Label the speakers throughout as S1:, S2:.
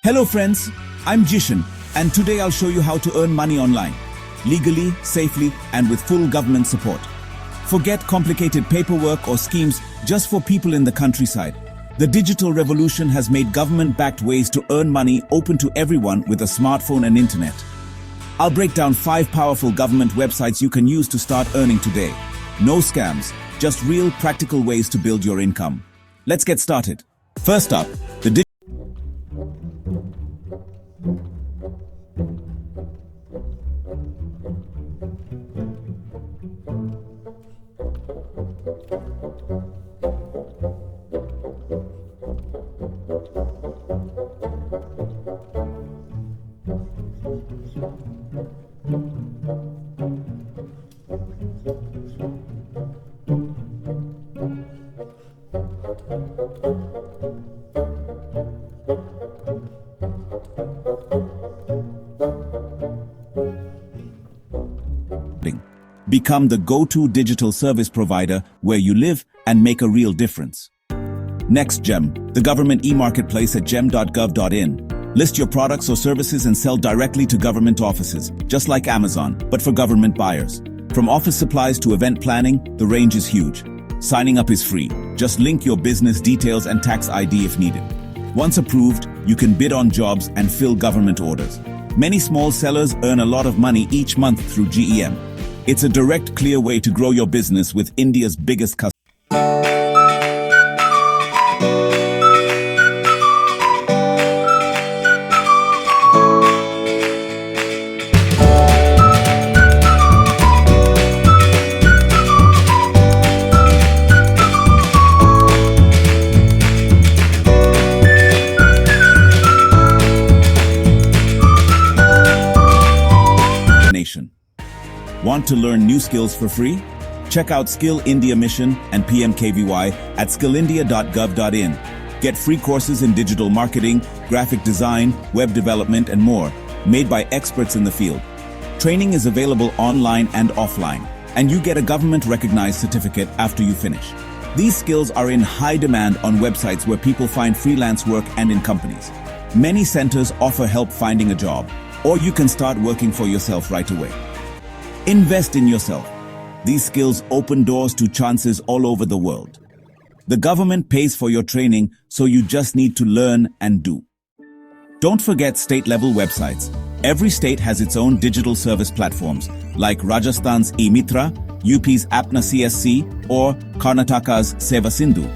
S1: Hello friends, I'm Jishan, and today I'll show you how to earn money online, legally, safely, and with full government support. Forget complicated paperwork or schemes just for people in the countryside. The digital revolution has made government-backed ways to earn money open to everyone with a smartphone and internet. I'll break down 5 powerful government websites you can use to start earning today. No scams, just real practical ways to build your income. Let's get started. First up, the Become the go-to digital service provider where you live and make a real difference. Next, GEM, the government e-marketplace at gem.gov.in. List your products or services and sell directly to government offices, just like Amazon, but for government buyers. From office supplies to event planning, the range is huge. Signing up is free. Just link your business details and tax ID if needed. Once approved, you can bid on jobs and fill government orders. Many small sellers earn a lot of money each month through GEM. It's a direct, clear way to grow your business with India's biggest customers. Want to learn new skills for free? Check out Skill India Mission and PMKVY at skillindia.gov.in. Get free courses in digital marketing, graphic design, web development, and more, made by experts in the field. Training is available online and offline, and you get a government-recognized certificate after you finish. These skills are in high demand on websites where people find freelance work and in companies. Many centers offer help finding a job, or you can start working for yourself right away. Invest in yourself. These skills open doors to chances all over the world. The government pays for your training, so you just need to learn and do. Don't forget state-level websites. Every state has its own digital service platforms, like Rajasthan's e-Mitra, UP's Apna CSC, or Karnataka's Seva Sindhu.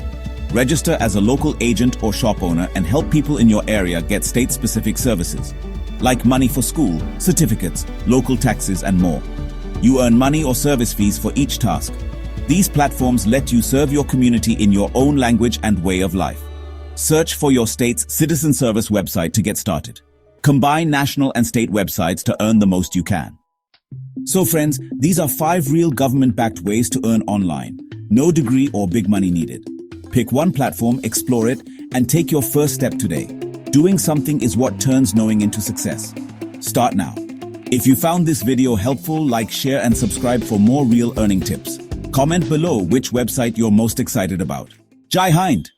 S1: Register as a local agent or shop owner and help people in your area get state-specific services, like money for school, certificates, local taxes, and more. You earn money or service fees for each task. These platforms let you serve your community in your own language and way of life. Search for your state's citizen service website to get started. Combine national and state websites to earn the most you can. So friends, these are 5 real government-backed ways to earn online. No degree or big money needed. Pick one platform, explore it, and take your first step today. Doing something is what turns knowing into success. Start now. If you found this video helpful, like, share, and subscribe for more real earning tips. Comment below which website you're most excited about. Jai Hind!